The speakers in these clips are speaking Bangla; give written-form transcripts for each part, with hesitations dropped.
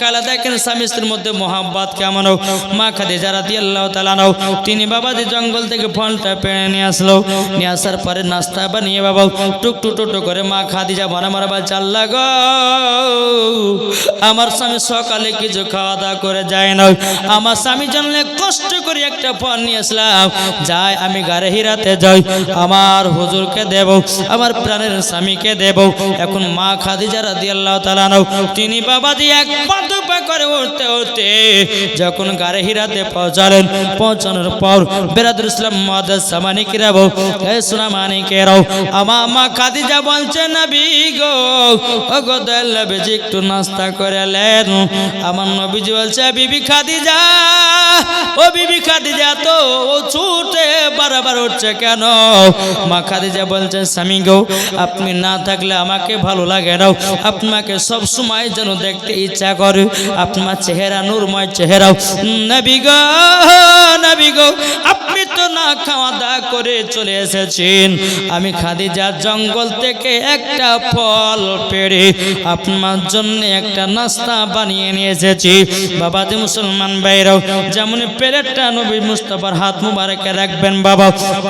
কালা দেখেন স্বামী স্ত্রীর মধ্যে মোহাব্বত কেমন। মা খাদিজা রাদিয়াল্লাহু তাআলা আনহা তিনি বাবাজি জঙ্গল থেকে ফলটা পেড়ে নিয়ে আসলো। নিয়ে আসার পরে নাস্তা বানিয়ে বাবা টুকটু টুকটু করে মা খাদিজা মনে মনে বলছে, আল্লাহ গো, আমার স্বামী সকালে কিছু খাওয়া দাওয়া করে যায় না, আমার স্বামীর জন্য কষ্ট করে একটা ফল নিয়ে আসলাম, যাই আমি গাড়ি হিরাতে যাই, আমার হুজুরকে দেব, আমার প্রাণের স্বামীকে দেব। এখন মা খাদিজা রাদিয়াল্লাহু তাআলা আনহা তিনি বাবাজি এক পা করে উঠতে উঠতে যখন গাড়ি হিরাতে পৌঁছালেন, পৌঁছানোর পর বেরাদুল ইসলাম মুআদ্দাস সামানিকেরা এই সোনা মানিকেরাও আমার মা খাদিজা বলছে, নবী গো, ও গো দয়াল নবীজি একটু নাস্তা করে নেন। আমার নবীজি বলছে, বিবি খাদিজা, ও বিবি খাদিজা, তো ও ছুটে বারবার উঠছে কেন? মা খাদিজা বলছে, স্বামী গো, আপনি না থাকলে আমাকে ভালো লাগে না, আপনাকে সব সময় যেন দেখতে ইচ্ছা করে, আপনার চেহারা নূরময় চেহারা। নবী গো, নবী গো, আপনি তো না খাওয়া দাওয়া করে চলে এসেছেন, আমি খাদিজা জঙ্গল থেকে একটা ফল পেড়ে আপনার জন্য একটা নাস্তা বানিয়ে নিয়ে এসেছি। বাবাজি মুসলমান ভাইরাও যেমন প্লেটটা নবী মুস্তাফার হাত মুবারকে রাখবেন বাবা,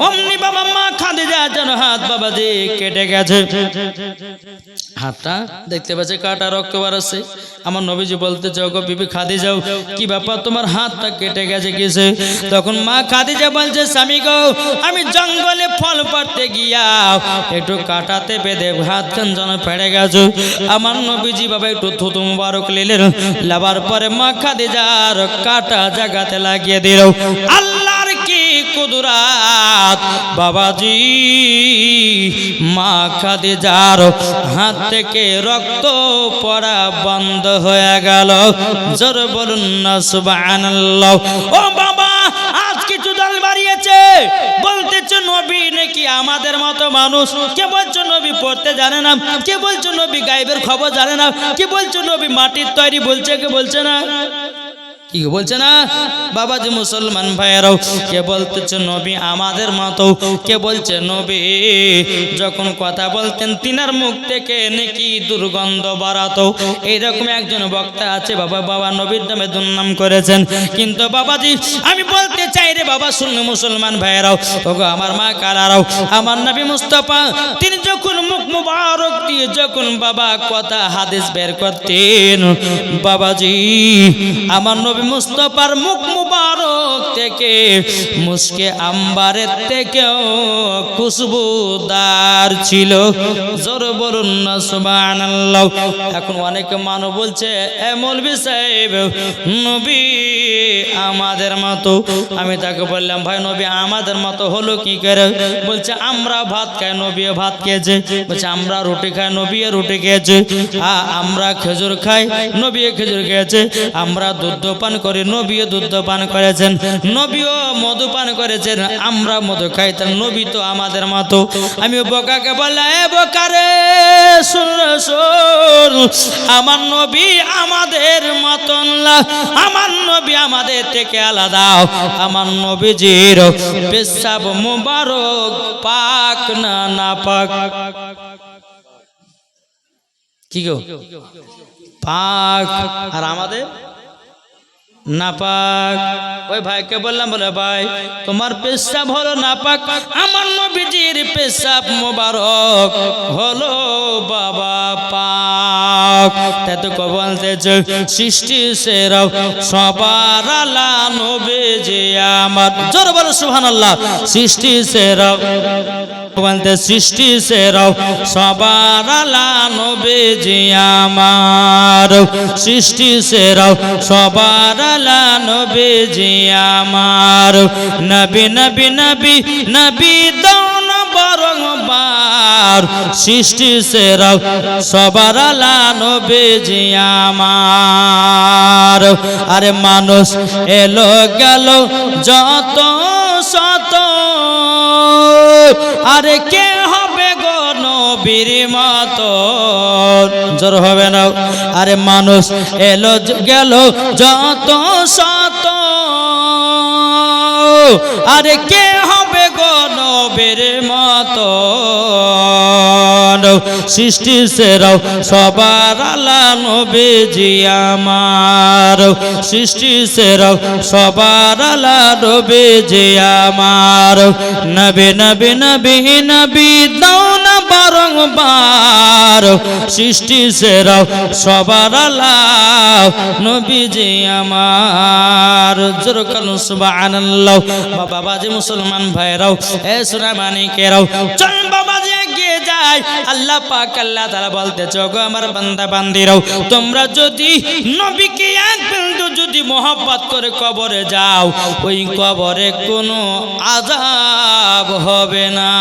অমনি বাবা মা খাদিজা যেন হাত বাবাজি কেটে গেছে, হাতটা দেখতে পাচ্ছে কাটা, রক্ত বাড়ছে। আমার নবীজি বলতে গো বিবি খাদিজাও, কি ব্যাপার তোমার হাতটা কেটে গেছে কিসে? তখন মা খাদিজা বলছে, স্বামী গো, আমি জঙ্গলে ফল পাড়তে গিয়া একটু কাটাতে বেঁধে হাত খান যেন ফেড়ে গেছে। আমার নবীজি বাবা একটু থুতু মুবারক নিলেন, লাবার পরে মা খাদিজার কাটা জায়গাতে লাগিয়ে দিল। আল্লাহর কি কুদরাত বাবাজি, মা খাদিজার হাত থেকে রক্ত পড়া বন্ধ হয়ে গেল। জোর বলুন না সুবহানাল্লাহ। ও বাবা, আজ কিছু দল বাড়িয়েছে, বলতেছে নবী নাকি আমাদের মতো মানুষ। কে বলছো নবী পড়তে জানে না, কে বলছো নবী গায়েবের খবর জানে না, কে বলছো নবী মাটির তৈরি, বলছে কে বলছে না, কি বলছে না? বাবাজি মুসলমান ভাইয়েরাও কে বলতেছে নবী আমাদের মতো, কে বলছে নবী যখন কথা বলতেন তিনার মুখ থেকে নাকি দুর্গন্ধ বাড়াতো। এইরকম একজন বক্তা আছে বাবা, বাবা নবীর নামে দুর্নাম করেছেন। কিন্তু বাবাজি আমি বলতে চাই রে বাবা, শুনুন মুসলমান ভাইয়েরাও, ওগো আমার মা কালারাও, আমার নবী মুস্তাফা তিনি যখন মুখ মুবারক দিয়ে যখন বাবা কথা হাদিস বের করতেন, বাবাজি আমার নবী মুস্তাফার মুখ মুবারক থেকে মুস্কে আম্বারের থেকেও খুশবুদার ছিল। জোর বলুন না সুবহানাল্লাহ। এখন অনেক মানুষ বলছে, এ মৌলভী সাহেব নবী আমাদের মতো। আমি তাকে বললাম, ভাই নবী আমাদের মতো হলো কি করে? বলছে আমরা ভাত খাই, নবীও ভাত খেয়েছে। বলছে আমরা রুটি খাই, নবীও রুটি খেয়েছে। আমরা খেজুর খাই, নবীও খেজুর খেয়েছে। আমরা দুধ পান করি, নবীও দুধ পান করেছেন, নবীও মধু পান করেছেন। আমরা মধু খাই, তার নবী তো আমাদের মতো। আমি বোকাকে বললাম, এ বোকারে শুন, আমার নবী আমাদের মতন না, আমার নবী আমাদের থেকে আলাদা। আমার নবীজির পেশাব মুবারক পাক না নাপাক? কি গো পাক, আর আমাদের নাপাক। ওই ভাইকে বললাম, বলে ভাই তোমার পেশাব হলো নাপাক, আমার নবীজির পেশাব মোবারক হলো বাবা পাক। তাই তো বলতেছে সৃষ্টি সেরা সবার আলা নবীজি আমার। জোরে বলো সুবহানাল্লাহ। সৃষ্টি সেরা বলতে সৃষ্টি সেরা সবার আলা নবীজি আমার। সৃষ্টি সেরা সবার আলা নবীজি আমার। নবী নবী নবী নবী দৌন বরংবার, সৃষ্টি সেরা সবার আলা নবীজি আমার। আরে মানুষ এলো গেল যত শত, আরে কে হবে গো নবীর মতো? জোর হবে না। আরে মানুষ এলো গেল যত শত, আরে কে হবে গো নবীর মতো? সৃষ্টি সেরাও সবার আলা নবীজি আমার, সৃষ্টি সেরাও সবার আলা নবীজি আমার। নবী নবী নবী নবী দাও না বারংবার, সৃষ্টি সেরাও সবার আলা নবীজি আমার। জোর কালু সুবহানাল্লাহ। বাবাজি মুসলমান ভাইরাও, এ সোনা মানিকেরাও, চল বাবাজি এগিয়ে যাই। আল্লাহ পাক আল্লাহ তাআলা বলতেছে, গো আমার বান্দা বান্দিরাও, তোমরা যদি নবীকে এক বিন্দু যদি মহব্বত করে কবরে যাও, ওই কবরে কোনো আযাব হবে না।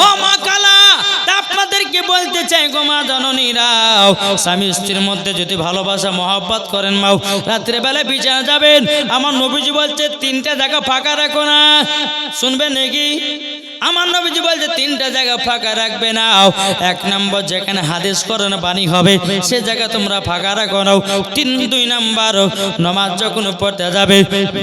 ও মা কালা, আপনাদেরকে বলতে চাই গো মা জননীরাও, স্বামী স্ত্রীর মধ্যে যদি ভালোবাসা মহব্বত করেন মাও, রাত্রে বেলা বিছানা যাবেন, আমার নবীজি বলছে 3টা জায়গা ফাঁকা রাখো না। শুনবেন নাকি? আমার নবীজি বলছে 3টা জায়গা ফাঁকা রাখবে না। 1 নম্বর যেখানে হাদিস কোরআন বাণী হবে সে জায়গা তোমরা ফাঁকা রাখো না। 2 নম্বর নামাজ যখন পড়তে যাবে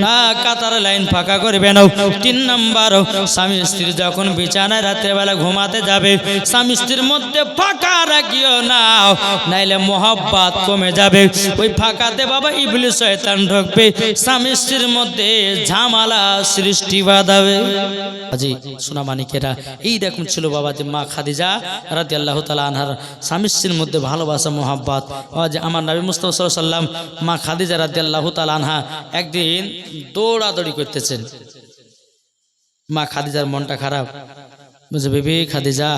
না কাতার লাইন ফাঁকা করবে না। 3 নম্বর স্বামী স্ত্রী যখন বিছানায় রাত্রেবেলা ঘুমাতে যাবে স্বামী স্ত্রীর মধ্যে ফাঁকা রাখিও না, নাইলে মহব্বত কমে যাবে। ওই ফাঁকাতে বাবা ইবলিস শয়তান ঢুকবে, স্বামী স্ত্রীর মধ্যে ঝামেলা সৃষ্টি বাঁধাবে। জি সোনা মানিকেরা, এই দেখুন ছিল বাবা যে মা খাদিজা রাদিয়াল্লাহু তাআলা আনহার স্বামী স্ত্রীর মধ্যে ভালোবাসা মহব্বত। যে আমার নবী মুস্তাফা সাল্লাল্লাহু আলাইহি ওয়াসাল্লাম মা খাদিজা রাদিয়াল্লাহু তাআলা আনহা একদিন দৌড়াদৌড়ি করতেছেন। মা খাদিজার মনটা খারাপ, বুঝে বেবি খাদিজা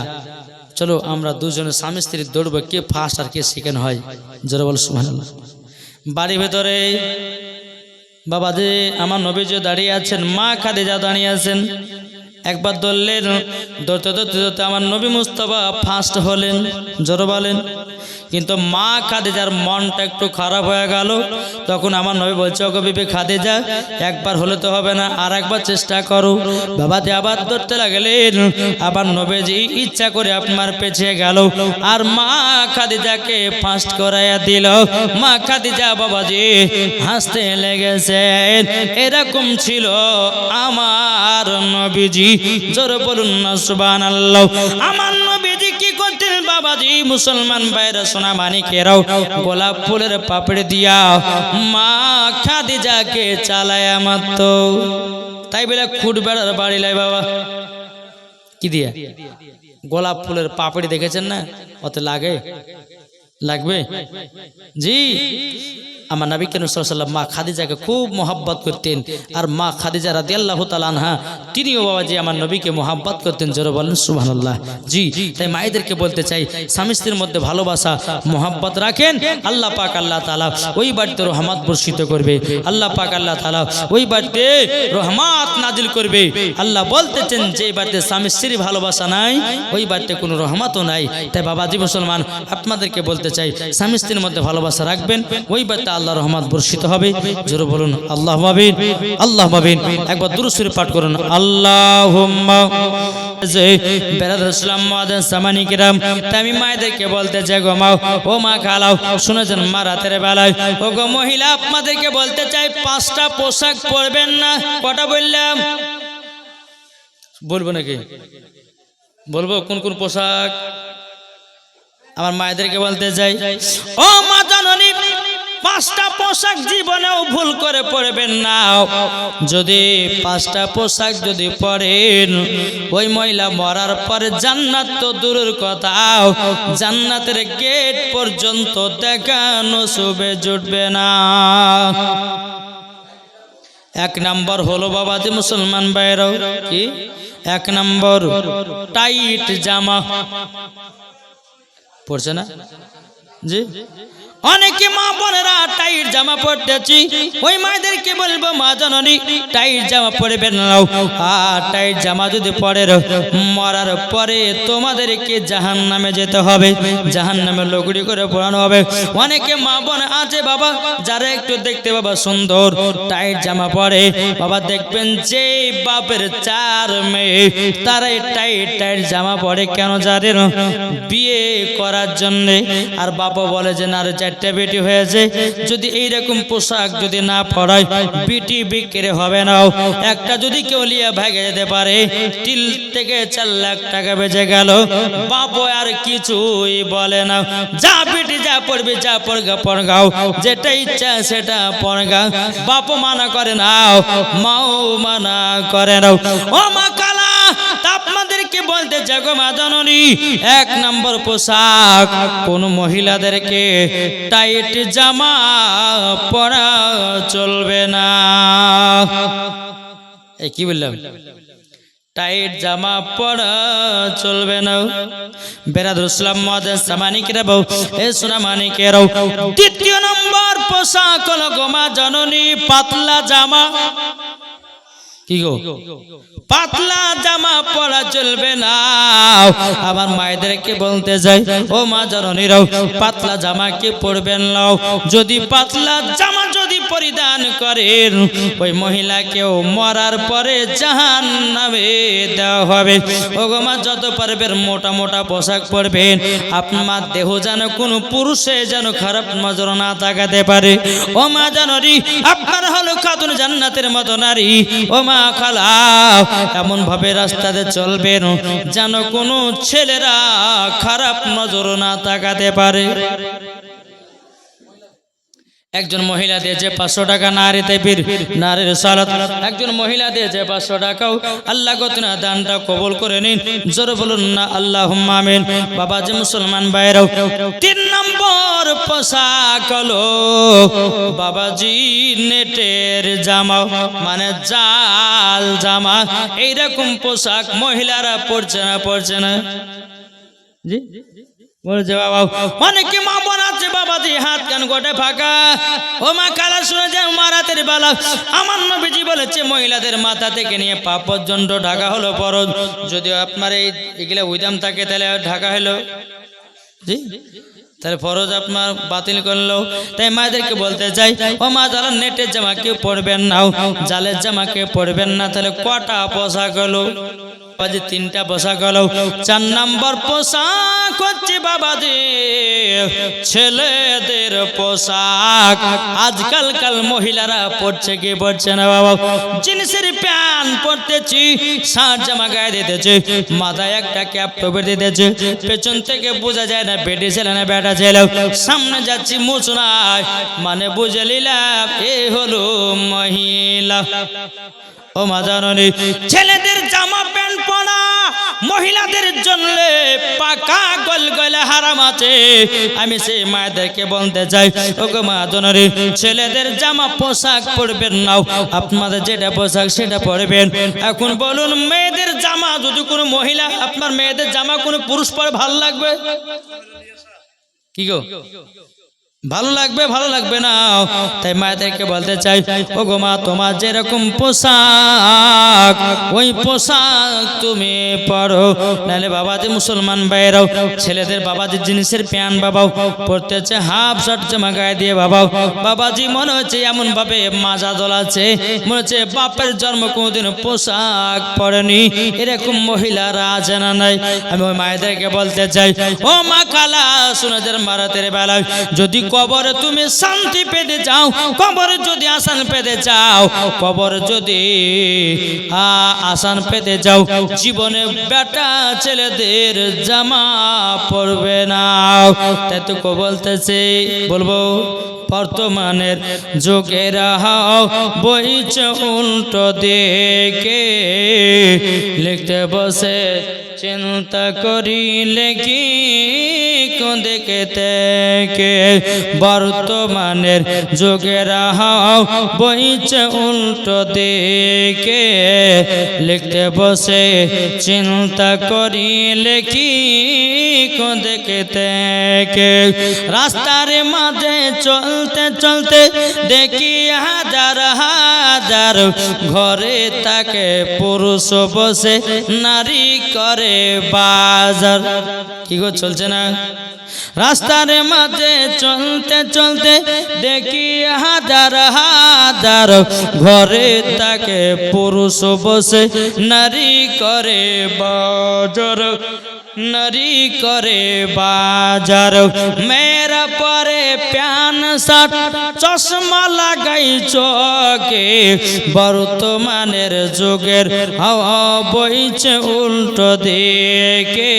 চলো আমরা দুজনে স্বামী স্ত্রী দৌড়বো, কে ফার্স্ট আর কে সেকেন্ড হয়। জোরে বল সুবহানাল্লাহ। বাড়ির ভেতরে বাবা যে আমার নবীজি দাঁড়িয়ে আছেন, মা খাদিজা দাঁড়িয়ে আছেন। একবার দৌড়লেন, দৌড়তে দৌড়তে দৌড়তে আমার নবী মুস্তাফা ফার্স্ট হলেন। জোরে বলেন। কিন্তু মা খাদিজার মনটা একটু খারাপ হয়ে গেল। তখন আমার নবী বলছে, ওগো বিবি খাদিজা, একবার হলে তো হবে না, আর একবার চেষ্টা করো। বাবাজি আবার দৌড়তে লাগলেন। আবার নবীজি ইচ্ছা করে আপনার পেছিয়ে গেল আর মা খাদিজাকে ফার্স্ট করাইয়া দিল। মা খাদিজা বাবাজি হাসতে লেগেছেন। এরকম ছিল আমার নবীজি। জোরে বলুন না সুবহানাল্লাহ। আমার নবীজি কি করতেন বাবাজি? মুসলমান ভাইরা সোনা মানিকেরাও, গোলাপ ফুলের পাপড়ি দিয়া মা খাদিজাকে চালায়া মারত। তাই বলে খুঁট বেড়ার বাড়ি লাই বাবা কি দিয়া? গোলাপ ফুলের পাপড়ি দেখেছেন না? অত লাগে লাগবে জি। আমার নবী করিম সাল্লাল্লাহু আলাইহি ওয়াসাল্লাম মা খাদিজাকে খুব মহব্বত করতেন। আর মা খাদিজা রাদিয়াল্লাহু তাআলা আনহা তিনিও বাবাজি আমার নবীকে মহব্বত করতেন। জোরে বলেন সুবহানাল্লাহ। জি, তাই মায়েদেরকে বলতে চাই স্বামী স্ত্রীর মধ্যে ভালোবাসা মহব্বত রাখেন, আল্লাহ পাক আল্লাহ তাআলা ওই বাড়িতে রহমত বর্ষিত করবে। আল্লাহ পাক আল্লাহ তাআলা ওই বাড়িতে রহমত নাজিল করবে। আল্লাহ বলতেছেন যে বাড়িতে স্বামী স্ত্রীর ভালোবাসা নাই ওই বাড়িতে কোনো রহমতও নাই। তাই বাবাজি মুসলমান আপনাদেরকে বলতে চাই স্বামী স্ত্রীর মধ্যে ভালোবাসা রাখবেন, ওই বাড়িতে আল্লাহ রহমত বর্ষিত হবে। জোরে বলুন আল্লাহুম্মা আমিন, আল্লাহুম্মা আমিন। একবার দুরূদ শরীফ পাঠ করুন। আল্লাহুম্মা বেরাদার ইসলাম মুআজ্জাজ সামানি কিরাম, আমি মায়েদেরকে বলতে চাই গো মা, ও মা খালাও শুনেছেন মা রাতের বেলায় ও গো মহিলা আপনাদেরকে বলতে চাই 5টা পোশাক পরবেন না। কটা বললাম? বলবো নাকি? বলবো কোন কোন পোশাক? আমার মায়েদেরকে বলতে চাই, ও মা জননী 5টা পোশাক জীবনেও ভুল করে পরবেন না। যদি 5টা পোশাক যদি পরেন ওই মহিলা মরার পরে জান্নাত তো দূরের কথা, জান্নাতের গেট পর্যন্ত দেখা নসিবে জুটবে না। 1 নম্বর হলো বাবাজি মুসলমান ভাইরাও, কি 1 নম্বর টাইট জামা পড়ছে না জি। অনেকে মা বোনেরা টাইট জামা পরতেছি, ওই মায়েদেরকে বলবো মা জননী টাইট জামা পরবেন না। আর টাইট জামা যদি পরে মরার পরে তোমাদেরকে জাহান্নামে যেতে হবে, জাহান্নামে লগুড়ি করে পোড়ানো হবে। অনেকে মা বোন আছে বাবা যারা একটু দেখতে বাবা সুন্দর টাইট জামা পরে, বাবা দেখবেন যে বাপের 4 মেয়ে তারাই টাইট টাইট জামা পরে কেন? জানেন? বিয়ে করার জন্য। আর বাবা বলে যে না রে চারটা বেটি হয়েছে, যদি এইরকম পোশাক যদি না পরায় বিটি বিক্রি হবে না। একটা যদি কেউ লিয়ে ভাগে যেতে পারে 3 থেকে 4 লাখ টাকা বেঁচে গেল, বাবু আর কিছুই বলে না, যা বেটি যা পড়বে যা পড়গাও, যেটা ইচ্ছা সেটা পড়গাও। বাপ মানা করে না, মাও মানা করে না। ও মা কালা, আপনাদেরকে বলতে যাগো মা জননী, 1 নম্বর পোশাক কোন মহিলাদেরকে টাইট জামা পরা চলবে না। এই কি বললাম? টাইট জামা পরা চলবে না। বেরাদুল ইসলাম মুআজ্জিন সামানিকেরাও, এ সোনা মানিকেরাও, 2 নম্বর পোশাক হলো গো মা জননী পাতলা জামা। কি গো? পাতলা জামা পরা চলবে না। আমার মায়েদেরকে বলতে যাই, ও মা জননীরাও, পাতলা জামা কি পরবেন না। যদি পাতলা জামা যদি পরিধান করেন, ওই মহিলাকেও মরার পরে জাহান্নামে দেওয়া হবে। ও গো মা, যত পারবেন মোটা মোটা পোশাক পরবেন, আপনার দেহ যেন কোনো পুরুষে যেন খারাপ নজর না তাকাতে পারে। ও মা জননী, আপনার হলো খাতুন জান্নাতের মতো নারী। ও মা খালা, এমন ভাবে রাস্তাতে চলবেন যেন কোনো ছেলেরা খারাপ নজর না তাকাতে পারে। একজন মহিলা দিয়েছে 500 টাকা নারীতে বীর নারীর সালাত। একজন মহিলা দিয়েছে 500 টাকাও। আল্লাহ গতনা দানটা কবুল করে নিন, জোরে বলুন না আল্লাহুম্মা আমিন। বাবাজি মুসলমান ভাইরাও, 3 নম্বর পোশাক হলো বাবাজি নেটের জামা, মানে জাল জামা। এইরকম পোশাক মহিলারা পরছে না জি বলছে বাবা। অনেকে মা বোন আছে বাবাজি হাত কান গোটে ফাঁকা। ও মা কালা, শুনে যায় মারাতের বেলা আমার নবীজি বলেছে মহিলাদের মাথা থেকে নিয়ে পা পর্যন্ত ঢাকা হলো ফরজ। যদিও আপনার এগুলা উইদাম থাকে তাহলে ঢাকা হলো জি, তাহলে ফরজ আপনার বাতিল করলো। তাই মায়েদেরকে বলতে চাই, ও মা, যারা নেটের জামা কেউ পরবেন না, জালের জামা কেউ পরবেন না। তাহলে কটা পোশাক হলো? 3টা পোশাক হলো। 4 নম্বর পোশাক হচ্ছে বাবাজি ছেলেদের পোশাক। আজকালকাল মহিলারা পড়ছে কি পড়ছে না বাবা? জিন্সের প্যান্ট পরতেছি, শার্ট জামা গায়ে দিতেছে, মাথায় একটা ক্যাপ টুপি দিতেছে, পেছন থেকে বোঝা যায় না বেটি ছেলে না বেটা ছেলে। সামনে যাচ্ছি মুচনায়, মানে বুঝে নিলাম এ হলো মহিলা। ও মা জননী, ছেলেদের জামা প্যান্ট পরা মহিলাদের জন্য পাকা গলগলে হারাম আছে। আমি সেই মায়েদেরকে বলতে চাই, ও গো মা জননী, ছেলেদের জামা পোশাক পরবেন না, আপনাদের যেটা পোশাক সেটা পরবেন। এখন বলুন, মেয়েদের জামা যদি কোনো মহিলা, আপনার মেয়েদের জামা কোনো পুরুষ পরে ভালো লাগবে কি গো? ভালো লাগবে? ভালো লাগবে না। তাই মায়েদেরকে বলতে চাই, ও গো মা, তোমার যেরকম পোশাক ওই পোশাক তুমি পরো। নাহলে বাবাজি মুসলমান ভাইয়েরাও, ছেলেদের বাবাজি জিনিসের প্যান্ট বাবাও পরতেছে, হাফ শার্ট জামা গায়ে দিয়ে বাবাও। বাবাজি মনে হচ্ছে এমন ভাবে মাজা দোলাচ্ছে, মনে হচ্ছে বাপের জন্ম কোনোদিন পোশাক পরেনি। এরকম মহিলারা আছে না নাই? আমি ওই মায়েদেরকে বলতে চাই, ও মা খালা, সুনাদের মারাতের বেলায় যদি কবরে তুমি শান্তি পেতে চাও, কবরে যদি আসান পেতে চাও, কবরে যদি আসান পেতে চাও, জীবনে বেটা ছেলেদের জামা পরবে না। তাই তো বলতেছে, বলবো বর্তমানের যুগের বইছে উল্টো দিকে, লিখতে বসে চিন্তা করিলে কি দেখে থেকে। বর্তমানের যুগের বইছে উল্টো দিকে, লিখতে বসে চিন্তা করিলে কি দেখে থেকে। রাস্তার মাঝে চলতে চলতে দেখি হাজার হাজার ঘরে তাকে পুরুষ বসে নারী করে বাজার। কি গো, চলছে না? রাস্তার মাঝে চলতে চলতে দেখি হাজার হাজার ঘরে তাকে পুরুষ বসে নারী করে বাজার। নারী করে বাজার মেয়েরা পরে প্যান শার্ট চশমা লাগাই চোখে বর্তমানের যুগের হাওয়া বইছে উল্টো দিকে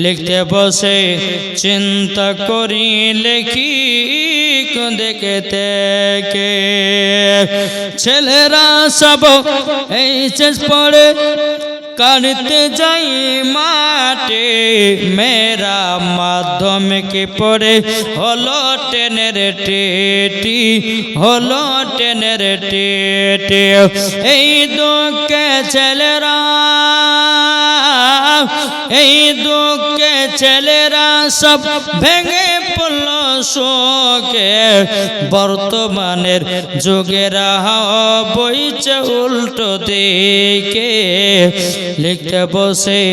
লিখতে বসে চিন্তা করি লেখি দেখতে কে ছেলেরা সব এইচএস পড়ে কাটতে যাই মাঠে মেয়েরা মাধ্যমিকে পড়ে হলো টেনের টেটি হলো টেনের টেটি এই দুঃখে ছেলেরা এই দুঃখে ছেলেরা সব ভেঙে পড়ল শোকে বর্তমানের যুগেরা বইছে উল্টো দিকে লিখতে বসে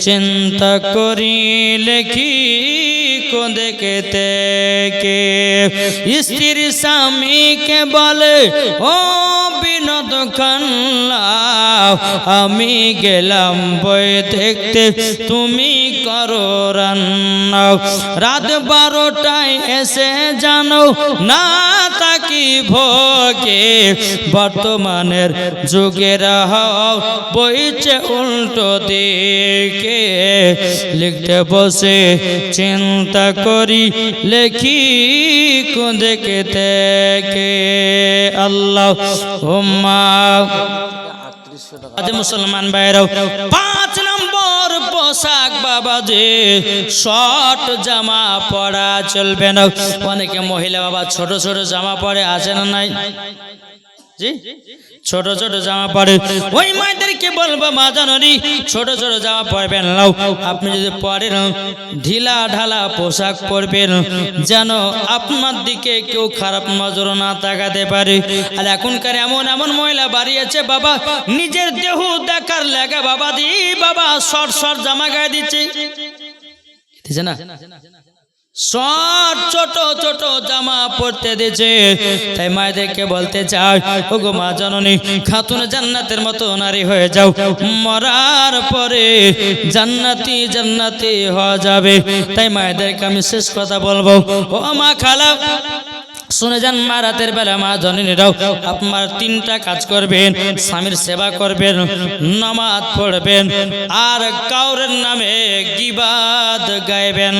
চিন্তা করি লেখি দেখতে কে স্ত্রীর স্বামীকে বলে ও বিনোদ খান্না আমি গেলাম বই দেখতে তুমি করো রান্না রাত 12টায় এসে জানো না তাকি ভোগে বর্তমানের যুগের বইছে উল্টো দিকে লিখতে বসে চিন্তা করি লেখি দেখতে কে আল্লাহ আজ মুসলমান ভাইরাও 5 নম্বর পোশাক বাবা যে শর্ট জামা পরা চলবে না অনেকে মহিলা বাবা ছোট ছোট জামা পরে আছে না নাই জি ছোট ছোট জামা পরে ওই মায়েদেরকে বলবো মা জাননি ছোট ছোট জামা পরবেন নাও আপনি যদি পরেন ঢিলা ঢালা পোশাক পরবেন যেন আপনার দিকে কেউ খারাপ নজর না তাকাতে পারে আর এখনকার এমন এমন মহিলা বাড়িয়েছে বাবা নিজের দেহ দেখার লাগা বাবা দি বাবা শর্ট শর্ট জামা গায়ে দিচ্ছে না শর্ট ছোট ছোট জামা পরতে দিয়েছে তাই মায়েদেরকে বলতে চাই ওগো মা জননী খাতুন জান্নাতের মতো নারী হয়ে যাও মরার পরে জান্নাতি জান্নাতি হওয়া যাবে তাই মায়েদেরকে আমি শেষ কথা বলবো ও মা খালা শুনে যান মা রাতের বেলা মা জননীরাও আপনার 3টা কাজ করবেন স্বামীর সেবা করবেন নামাজ পড়বেন আর কাউরের নামে গীবাত গাইবেন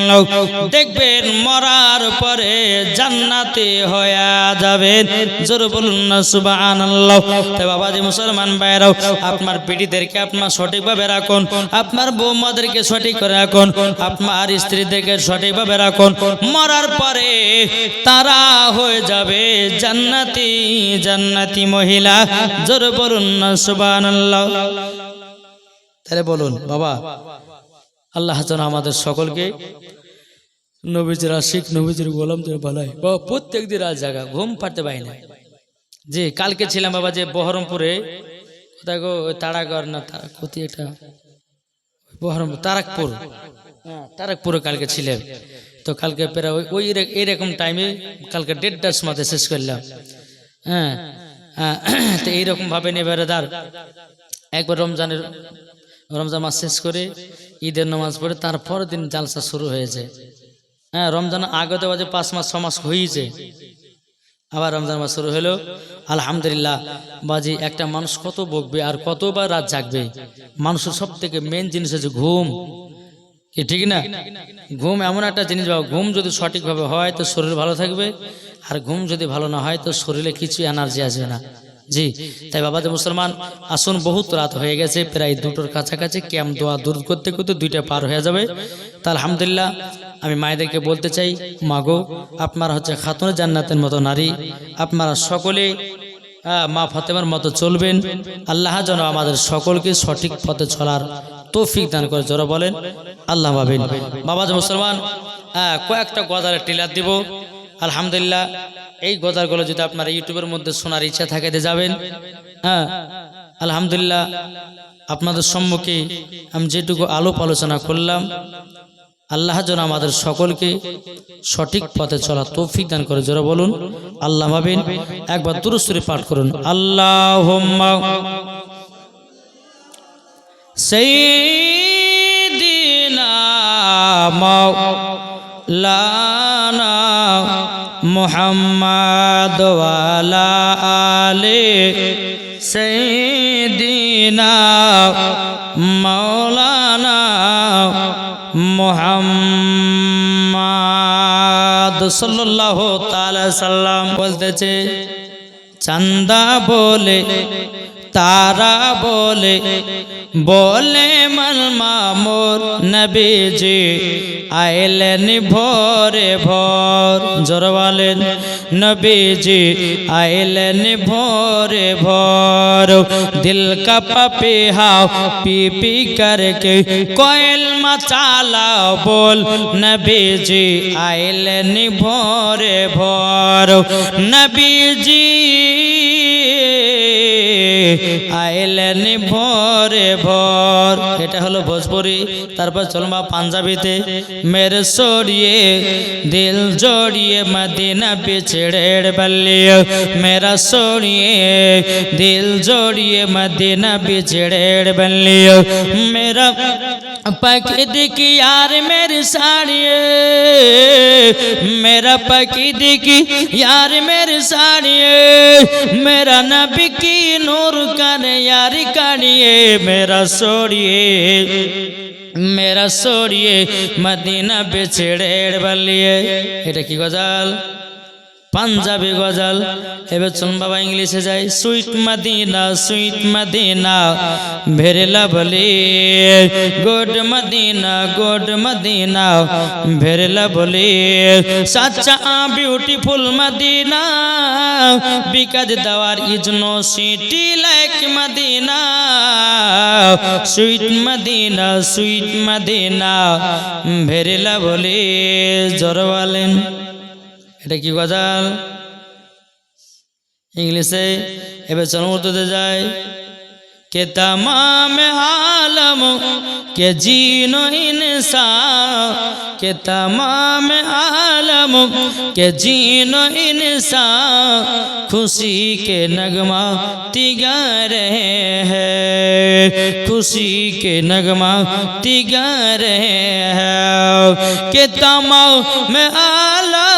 দেখবেন মরার পরে জান্নাতে হয়ে যাবেন জোরে বলুন না সুবহানাল্লাহ তাই বাবাজি মুসলমান ভাইরাও আপনার পিটিদেরকে আপনার সঠিকভাবে রাখুন আপনার বৌমাদেরকে সঠিক করে রাখুন আপনার স্ত্রীদেরকে সঠিকভাবে রাখুন মরার পরে তারা হয়ে যাবে জান্নাতি জান্নাতি মহিলা জোরে বলুন না সুবহানাল্লাহ তাহলে বলুন বাবা আল্লাহ যেন আমাদের সকলকে নবীজির আশিক নবীজির গোলামদের বানায় বাবা প্রত্যেকদিন রাত জাগা ঘুম পাড়তে পারি না যে কালকে ছিলাম বাবা যে বহরমপুরে কোথায় গো তারাগড় না কোথায় একটা বহরমপুর তারাকপুরে কালকে ছিলেন তো কালকে প্রায় ওই এইরকম টাইমে কালকে 1:30টার সময় শেষ করলাম হ্যাঁ তো এইরকম ভাবে নেবেদার একবার রমজান মাস শেষ করে ঈদের নামাজ পড়ে তারপর দিন জালসা শুরু হয়েছে হ্যাঁ রমজান আগে তো 5 মাস 6 মাস হয়েছে আবার রমজান মাস শুরু হলো আলহামদুলিল্লাহ বাজি একটা মানুষ কত বকবে আর কতবার রাত জাগবে মানুষের সব থেকে মেন জিনিস হচ্ছে ঘুম কি ঠিক না ঘুম এমন একটা জিনিস বাবা ঘুম যদি সঠিকভাবে হয় তো শরীর ভালো থাকবে আর ঘুম যদি ভালো না হয় তো শরীরে কিছু এনার্জি আসবে না জি তাই বাবা মুসলমান আসুন বহুত রাত হয়ে গেছে প্রায় 2টোর কাছাকাছি ক্যাম দোয়া দূর করতে করতে 2টা পার হয়ে যাবে তা আলহামদুলিল্লাহ আমি মায়েদেরকে বলতে চাই মাগো আপনারা হচ্ছে খাতুনে জান্নাতের মতো নারী আপনারা সকলে মা ফাতেমার মতো চলবেন আল্লাহ যেন আমাদের সকলকে সঠিক পথে চলার তৌফিক দান করে জোরে বলেন আল্লাহ ভাবেন বাবা মুসলমান কয়েকটা গজারের টিলার দিব আলহামদুলিল্লাহ এই গজারগুলো যদি আপনারা ইউটিউবের মধ্যে শোনার ইচ্ছা থাকে যাবেন হ্যাঁ আলহামদুলিল্লাহ আপনাদের সম্মুখে আমি যেটুকু আলোপ আলোচনা করলাম আল্লাহ যেন আমাদের সকলকে সঠিক পথে চলা তৌফিক দান করে জোরে বলুন আল্লাহ ভাবেন একবার দুরূদ শরীফ পাঠ করুন আল্লাহুম্মা সাইয়্যিদিনা মাওলানা মুহাম্মদ ওয়ালা আলে সাইয়্যিদিনা মাওলানা মুহাম্মদ সাল্লাল্লাহু তাআলা সাল্লাম বলতেছে চাঁদা বলে তারা বলে बोले मन मामूर नबी जी आइलन भोरे भोर जोर वाले नबी जी आइलन भोरे भोर दिल का पपीहाओ पी पी करके कोयल मचाला बोल नबी जी आइलन भोरे भोर नबी जी आइलन भोरे भोर এটা হলো ভোজপুরি তারপর চলমা পাঞ্জাবিতে মেরে सोड़िए दिल जोड़िए मदीना बिछड़े बल्लियो मेरा सोड़िए दिल जोड़िए मदीना बिछड़े बल्लियो मेरा पकीद की यार मेरी साड़िए मेरा पकीद की यार मेरी साड़िए मेरा नबी की नूर कर यार काड़िए मेरा सोड़िए मदीना बिछड़े बल्लिए এটা কি গজল পাঞ্জাবি গজল এবার চলুন বাবা ইংলিশে যাই sweet Madina very lovely good Madina very lovely সচ্চা beautiful Madina because there is no city like Madina sweet Madina very lovely জোর বলেন এটা কি গজল इंग्लिशे एवं चलो उर्दू जाए के तमाम आलम के जीनो इंसान के तमाम आलम के जीनो इंसान खुशी के नगमा तिगा रहे हैं खुशी के नगमा तिगा रहे हैं के तमाम आलम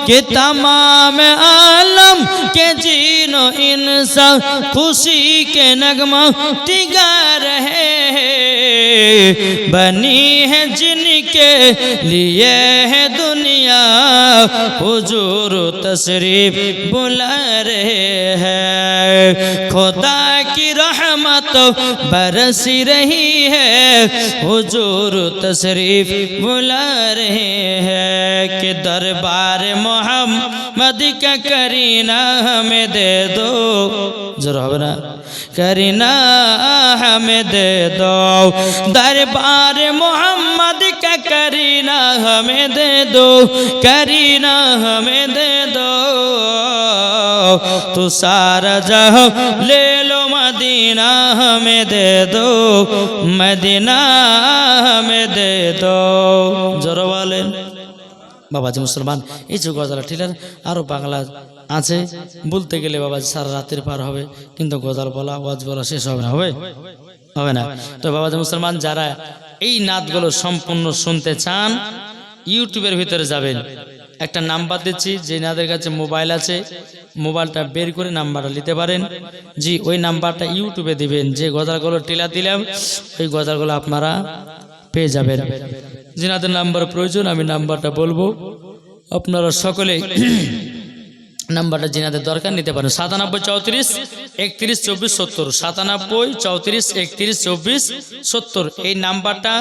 के तमाम आलम के जीनो इंसान खुशी के नगमा तिगा रहे हैं बनी है जिनके लिए है दुनिया हुजूर तशरीफ बुला रहे हैं खुदा की रहमत बरसी रही है हुजूर तशरीफ बुला रहे हैं कि दरबार मोहम्मद का करीना हमें दे दो जरा হবে না करीना हमें दे दो दरबार मोहम्मद का करीना हमें दे दो करीना हमें दे दो तो सारा जहां ले लो मदीना हमें दे दो मदीना हमें दे दो जरा वाले বাবাজি মুসলমান এই যে গজল ঠিলার আরো বাংলা আছে বলতে গেলে বাবাজি সারা রাতের পার হবে কিন্তু গজল বলা ওয়াজ বলা শেষ হবে না হবে না তো বাবাজি মুসলমান যারা এই নাতগুলো সম্পূর্ণ শুনতে চান ইউটিউবের ভিতরে যাবেন একটা নাম্বার দিচ্ছি যে নাদের কাছে মোবাইল আছে মোবাইলটা বের করে নাম্বারটা নিতে পারেন জি ওই নাম্বারটা ইউটিউবে দিবেন যে গজলগুলো টিলা দিলাম ওই গজলগুলো আপনারা পেয়ে যাবেন जिनाদের নাম্বার প্রয়োজন আমি নাম্বারটা বলবো আপনারা সকলে নাম্বারটা জিনাদের দরকার নিতে পারেন 97 34 31 24 70 97 34 31 24 70 এই নাম্বারটা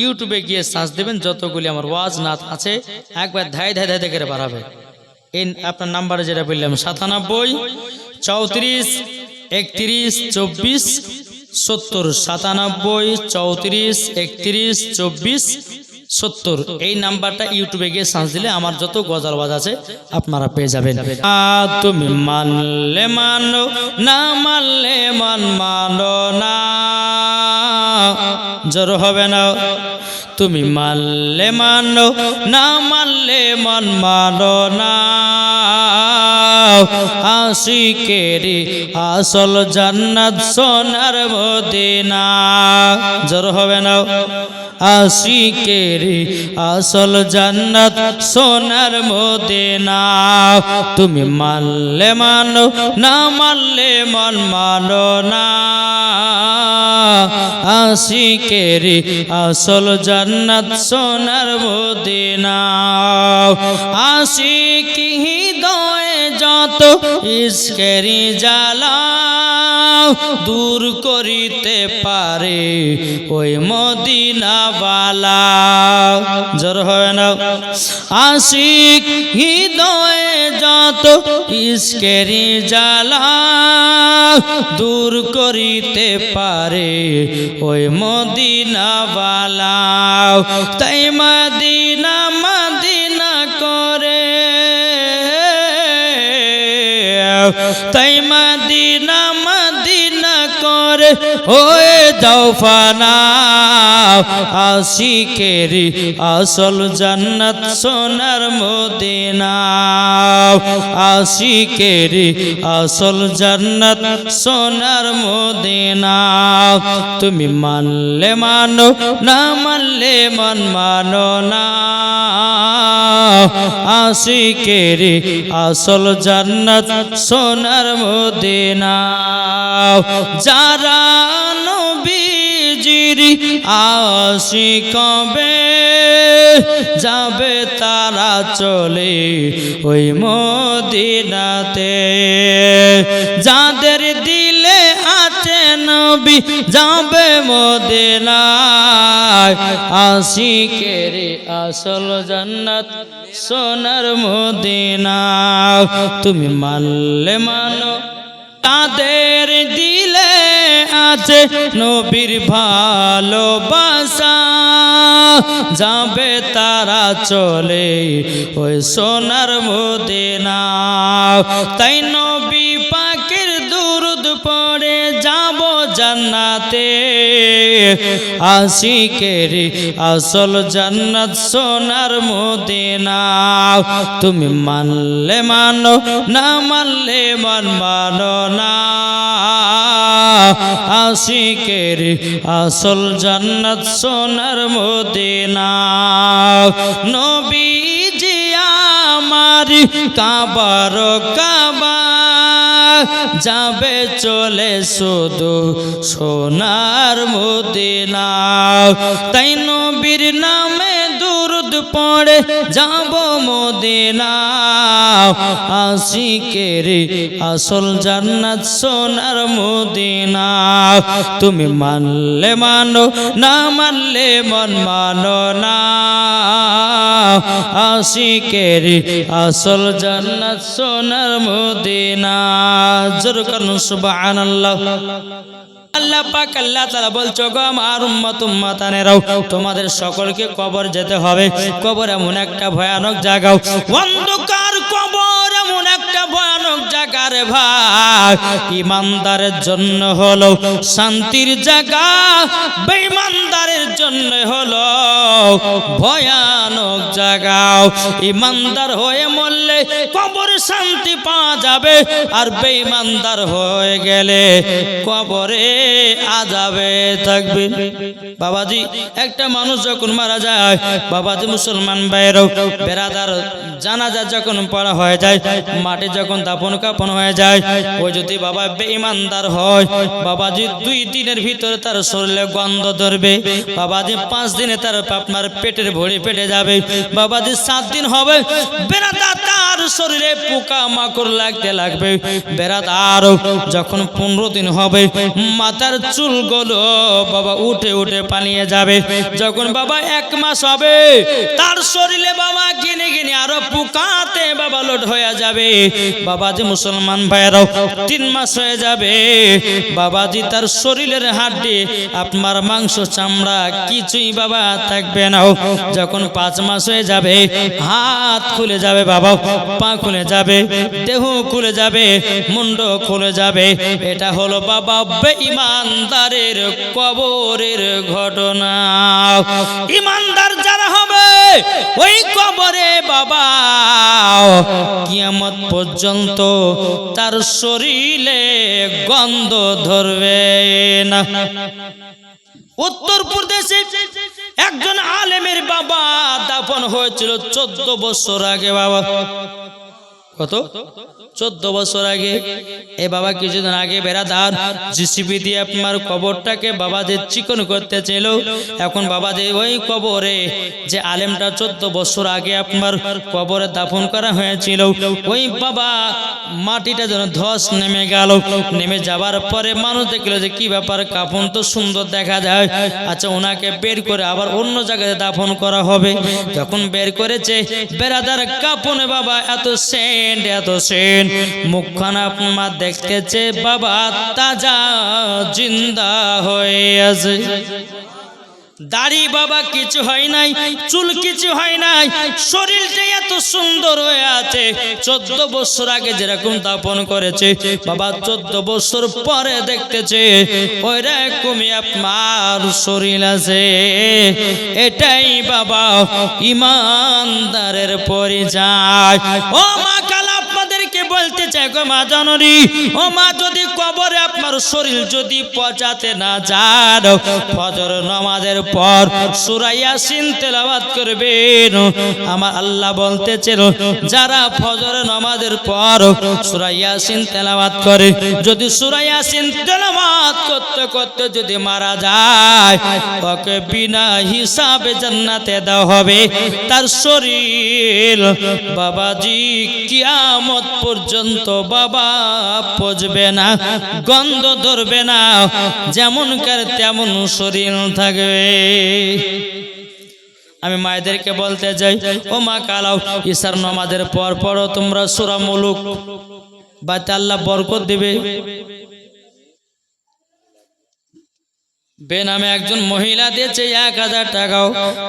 ইউটিউবে গিয়ে সার্চ দিবেন যতগুলি আমার ওয়াজ নাত আছে একবার ধাই ধাই ধাই করে বাড়াবে এই আপনার নাম্বারে যেটা বললাম 97 34 31 24 70 97 34 31 24 70 এই নাম্বারটা ইউটিউবে গিয়ে সার্চ দিলে আমার যত গজল ওয়াজ আছে আপনারা পেয়ে যাবেন তুমি মানলে মানো না মানলে মানো না জোর হবে না তুমি মানলে মানো না মানলে মানো না আশিকেরি আসল জান্নাত সোনার মদিনা। জোর হবে না? আশিকেরি আসল জান্নাত সোনার মদিনা। তুমি মানলে মানো, না মানলে মন মানো না। আশিকেরি আসল জান্নাত সোনার মদিনা। আশিকি হৃদয়ে যত ইশকেরি জ্বালা দূর করিতে পারে ওই মদিনাওয়ালা। জোর হয় না? আশিক হৃদয়ে যত ইশকেরি জ্বালা দূর করিতে পারে ওই মদিনাওয়ালা। তাই মদিনা মদিনা করে, তাই মদিনা মদিনা করে হয়ে যাও ফানা। আশিকেরি আসল জান্নাত সোনার মদিনা। আশিকেরি আসল জান্নাত সোনার মদিনা। তুমি মানলে মানো, না মানলে মন মানো না। আশিকেরি আসল জান্নাত সোনার মদিনা। যারা নবীজির আশিক হবে যাবে তারা চলে ওই মদিনাতে। যাদের দিলে আছে নবী যাবে মদিনায়। আশিকেরি আসল জান্নাত সোনার মদিনা। তুমি মানলে মানো, তাদের দিলে আছে নবীর ভালোবাসা যাবে তারা চলে ওই সোনার মদিনা। তাই নবী পাকের দুরুদ পড়ে যাব জান্নাতে। আশিকেরি আসল জান্নাত সোনার মদিনা। তুমি মানলে মানো, না মানলে মন মানো না। আশিকেরি আসল জান্নাত সোনার মদিনা। নবীজি আমার কাবার কাবা যাবে চলে শুধু সোনার মদিনা। তাই নবীর নামে দুরুদ পড়ে যাব মদিনা। আশিকেরি আসল জান্নাত সোনার মদিনা। তুমি মানলে মানো, না মানলে মন মানো না। আশিকেরি আসল জান্নাত সোনার মদিনা। জোর করুন সুবহানাল্লাহ। আল্লাহ পাক আল্লাহ তাআলা বলছো, গো আমার উম্মত উম্মতানেরাও, তোমাদের সকলকে কবর যেতে হবে। কবর এমন একটা ভয়ানক জায়গা, অন্ধকার কবর এমন একটা ভয়ানক জায়গা রে ভাই। ঈমানদারের জন্য হলো শান্তির জায়গা, বেঈমানদারের জন্য হলো ভয়ানক জায়গা। ঈমানদার হয়ে মরলে কবরে শান্তি পাওয়া যাবে, আর বেঈমানদার হয়ে গেলে কবরে আযাবে থাকবে। বাবাজি, একটা মানুষ যখন মারা যায়, বাবাজি মুসলমান ভাইরাও বেরাদার জানাজা যখন পড়া হয়ে যায়, মাঠে যখন দাফন কাফন হয়ে যায়, ওই যদি বাবা বেঈমানদার হয়, বাবাজি 2 দিনের ভিতরে তার শরীরে গন্ধ ধরবে। বাবাজি 5 দিনে তার আপনার পেটের ভরে পেটে যাবে। বাবাজি 7 দিন হবে, বেরাদার তার শরীরে পোকা মাকড় লাগতে লাগবে। বেরাদার যখন 15 দিন হবে, মাথার চুলগুলো বাবা উঠে উঠে পালিয়ে যাবে। যখন বাবা 1 মাস হবে, তার শরীরে বাবা গিনে গিনে আরো পোকাতে বাবা লোড হয়ে যাবে। বাবাজি মুসলমান ভাইরাও 3 মাস হয়ে যাবে, বাবাজি তার শরীরের হাড়ি আপনার মাংস চামড়া কিছুই বাবা থাকবে না। যখন 5 মাস হয়ে যাবে, হাত খুলে যাবে বাবা, পা খুলে যাবে, দেহ খুলে যাবে, মুন্ড খুলে যাবে। এটা হলো বাবা বেঈমানদারের কবরের ঘটনা। ঈমানদার যারা হবে ওই কবরে বাবা কিয়ামত পর্যন্ত তার শরীরে গন্ধ ধরবে না। উত্তর প্রদেশে একজন আলেমের বাবা দাফন হয়েছিল 14 বছর আগে। বাবা কত 14 বছর আগে। এ বাবা কিছুদিন আগে বেরাদার জিসিবি দিয়ে আপনার কবরটাকে বাবা যে চিকন করতেছিল। এখন বাবা যে ওই কবরে যে আলেমটা 14 বছর আগে আপনার কবরে দাফন করা হয়েছিল, ওই বাবা মাটিটা যেন ধস নেমে গেল। নেমে যাবার পরে মানুষ দেখলো যে কি ব্যাপার, কাফন তো সুন্দর দেখা যায়, আচ্ছা ওনাকে বের করে আবার অন্য জায়গায় দাফন করা হবে। যখন বের করেছে বেরাদার কাফনে বাবা এত সেন্ট, এত সেন্ট, মুখখানা আপনার দেখতেছে বাবা তাজা জিন্দা হয়ে আছে। দাড়ি বাবা কিছু হয় নাই, চুল কিছু হয় নাই, শরীরটা এত সুন্দর হয়ে আছে। 14 বছর আগে যেরকম দাফন করেছে বাবা 14 বছর পরে দেখতেছে ওই রকমই আপনার শরীর আছে। এটাই বাবা ঈমানদারের পরিচয়। ও মা কালা আপনাদেরকে বলতে চাই গো মা জানরি, ও মা যদি কবরে আপনার শরীর যদি পচাতে না যান, ফজর নামাজের পর সূরা ইয়াসিন তেলাওয়াত করবেন। আমার আল্লাহ বলতেছিল যারা ফজর নামাজের পর সূরা ইয়াসিন তেলাওয়াত করে, যদি সূরা ইয়াসিন তেলাওয়াত করতে করতে যদি মারা যায়, ওকে বিনা হিসাবে জান্নাতে দেওয়া হবে। তার শরীর বাবাজি কিয়ামত পর্যন্ত বাবা পচবে না, গন্ধ ধরবে না, যেমনকার তেমন শরীর থাকবে। আমি মায়েদেরকে বলতে যাই, ও মা কালাও ইশার নামাজের পর পড়ো তোমরা সূরা মুলুক, বাতে আল্লাহ বরকত দিবে। বেনামে একজন মহিলা দিয়েছে 1000 টাকাও,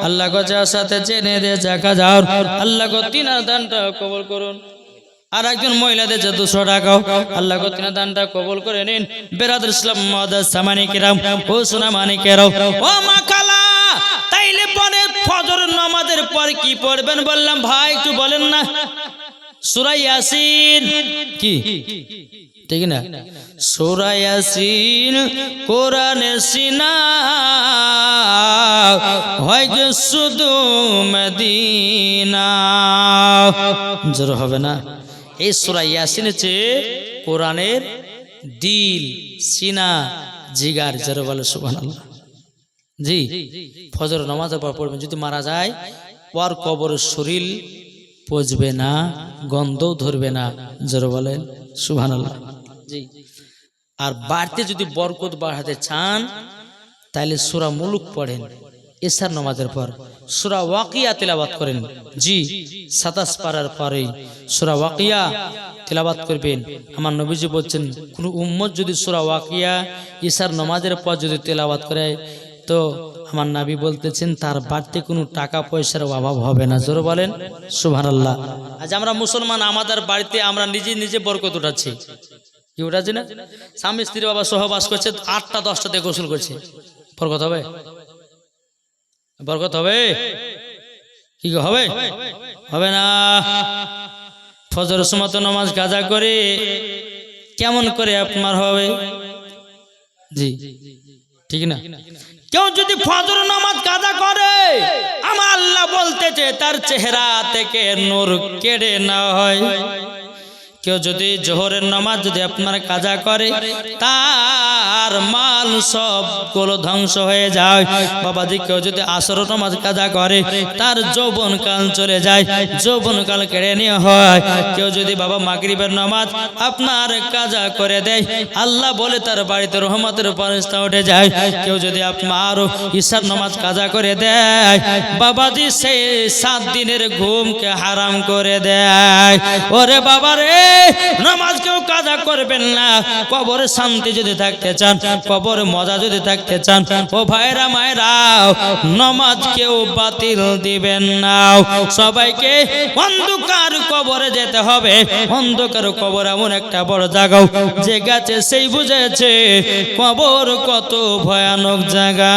আল্লাহ যার সাথে চেনে দিয়েছে 1000, আল্লাহ 3000 দানটা কবুল করুন। আর একজন মহিলা দিয়েছে 200 টাকাও, আল্লাহ 3000 দানটা কবুল করে নিন। বেরাদর ইসলাম মুআদ্দাস সামানি কিরাম ও সোনা মানিকেরাও, ও মা কালা তাইলে পরে ফজর নামাজের পর কি পড়বেন বললাম ভাই একটু বলেন না। সূরা ইয়াসিন কি ঠিক না? সূরা ইয়াসিন কোরআনের সিনা হয় যে শুধু মদিনা, জোর হবে না। এই সূরা ইয়াসিন হচ্ছে কোরআনের দিল, সিনা, জিগার, জোর বলে সুবহানাল্লাহ। জি ফজর নামাজের পর পড়বেন, যদি মারা যায় পর কবরের শরীর পচবে না, গন্ধও ধরবে না, জোর বলেন সুবহানাল্লাহ। জি আর বাড়তে যদি বরকত বাড়াতে চান তাহলে সূরা মুলুক পড়েন, ইশার নামাজের পর সূরা ওয়াকিয়া তেলাওয়াত করেন। জি 27 পারার পরে সূরা ওয়াকিয়া তেলাওয়াত করবেন। আমার নবীজি বলছেন কোন উম্মত যদি সূরা ওয়াকিয়া ইশার নামাজের পর যদি তেলাওয়াত করে তো আমার নবী বলতেছেন তার বাড়তে কোনো টাকা পয়সার অভাব হবে না, জোরে বলেন সুবহানাল্লাহ। আজ আমরা মুসলমান আমাদের বাড়িতে আমরা নিজে নিজে বরকত উঠাচ্ছি, কি উঠাচ্ছি না? স্বামী স্ত্রী বাবা সহবাস করছে, 8টা 10টাতে গোসল করছে, বরকত হবে? বরকত হবে? কি হবে? হবে না। ফজর সময় নামাজ কাজা করে কেমন করে আপনার হবে? জি ঠিক না? কেউ যদি ফজর নামাজ কাজা করে আমার আল্লাহ বলতেছে তার চেহারা থেকে নূর কেড়ে নেওয়া হয়। কেউ যদি জোহরের নামাজ যদি আপনার কাজা করে তার মাল সবগুলো ধ্বংস হয়ে যায়। বাবাজি কেউ যদি আসর নামাজ কাজা করে তার যৌবনকাল চলে যায়, যৌবনকাল কেড়ে নেওয়া হয়। কেউ যদি বাবা মাগরিবের নামাজ আপনার কাজা করে দেয় আল্লাহ বলে তার বাড়িতে রহমতের ফেরেশতা উঠে যায়। কেউ যদি আপনার ঈশার নামাজ কাজা করে দেয় বাবাজি সেই 7 দিনের ঘুমকে হারাম করে দেয়। ওরে বাবা রে, নামাজ কেউ কাজা করবেন না। কবরে শান্তি যদি থাকতে চান, কবরে মজা যদি থাকতে চান, ও ভাইরা মায়েরাও নামাজ কেউ বাতিল দিবেন না। সবাইকে অন্ধকার কবরে যেতে হবে। অন্ধকার কবর এমন একটা বড় জায়গা, যে গেছে সেই বুঝেছে কবর কত ভয়ানক জায়গা।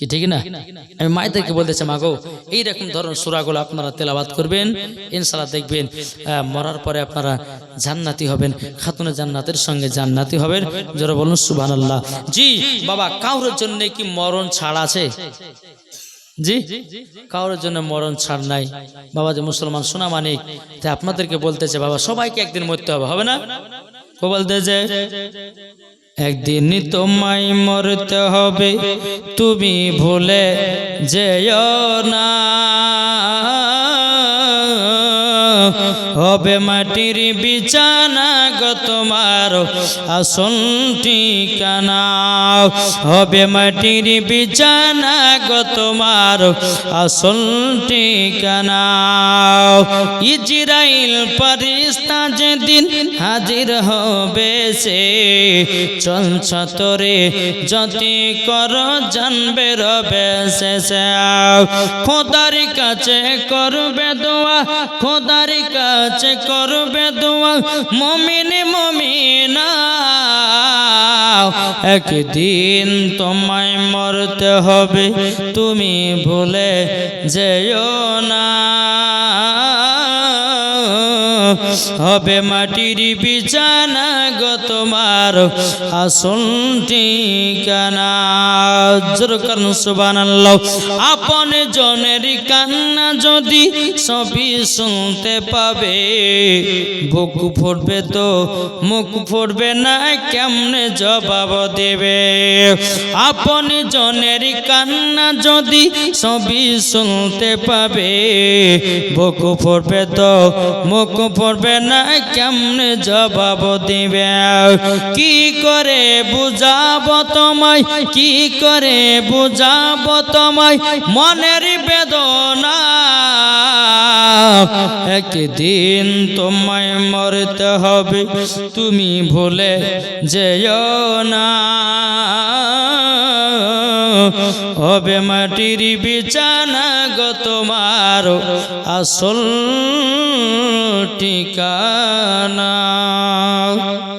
কি ঠিক না? আমি মায়েদেরকে বলতেছি মা গো এইরকম ধরনের সূরাগুলো আপনারা তেলাওয়াত করবেন, ইনশাআল্লাহ দেখবেন মরার পরে আপনারা জান্নাতি হবেন, খাতুনে জান্নাতের সঙ্গে জান্নাতি হবেন। যারা বলুন সুবহানাল্লাহ। জি বাবা, কাউরের জন্য কি মরণ ছাড় আছে? জি, কাউরের জন্য মরণ ছাড় নাই বাবা। যে মুসলমান সোনা মানিক, তাই আপনাদেরকে বলতেছে বাবা সবাইকে একদিন মরতে হবে, হবে না? ও বলতেছে একদিনই তোমায় মরতে হবে, তুমি ভুলে যেও না। হবে মাটির বিছানা গো তোমার আসল ঠিকানা, হবে মাটির বিছানা গো তোমার আসল ঠিকানা। ইজরাইল ফেরেশতা যেদিন হাজির হবে সে, চলছ তোরে যতি কর জানবে রবে শেষে। খোদার কাছে করবে দোয়া, খোদার কাছে করবে দোয়া মুমিন মুমিনা। একদিন তোমায় মরতে হবে, তুমি ভুলে যেও না। হবে মাটির বিছানা গো তোমার আসল ঠিকানা। জোরে করুন সুবহানাল্লাহ। আপন জনের কান্না যদি সবই শুনতে পাবে, বুক ফুটবে তো মুখ ফুটবে না, কেমনে জবাব দেবে? আপন জনের কান্না যদি সবই শুনতে পাবে, বুক ফুটবে তো মুখ ফুটবে না, কেমনে জবাব দিবে? কি করে বুঝাবো তোমায়, কি করে বুঝাবো তোমায় মনের বেদনা? একদিন তোমায় মরতে হবে, তুমি ভুলে যেও না। হবে মাটির বিছানা গো তোমার আসল ঠিকানা।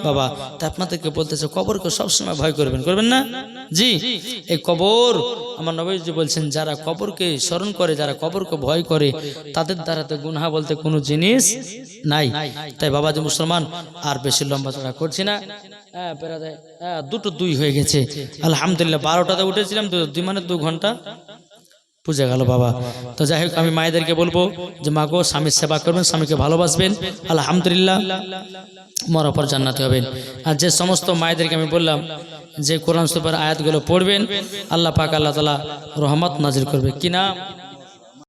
বাবা তা আপনাদেরকে বলতেছে কবরকে সবসময় ভয় করবেন, করবেন না? জি, এই কবর আমার নবীজি বলছেন যারা কবরকে স্মরণ করে, যারা কবরকে ভয় করে, তাদের দ্বারা তো গুনাহ বলতে কোনো জিনিস নাই। তাই বাবা যে মুসলমান আর বেশি লম্বা চড়া করছি না, দুটো দুই হয়ে গেছে আলহামদুলিল্লাহ। 12টাতে উঠেছিলাম, দুই মানে 2 ঘন্টা পুজো গেল বাবা। তো যাই হোক আমি মায়েদেরকে বলবো যে মা গো স্বামীর সেবা করবেন, স্বামীকে ভালোবাসবেন, আলহামদুলিল্লাহ মরার পর জান্নাতি হবেন। আর যে সমস্ত মায়েদেরকে আমি বললাম যে কোরআন শরীফের আয়াতগুলো পড়বেন, আল্লাহ পাক আল্লাহ তাআলা রহমত নাজিল করবে। কি নাম?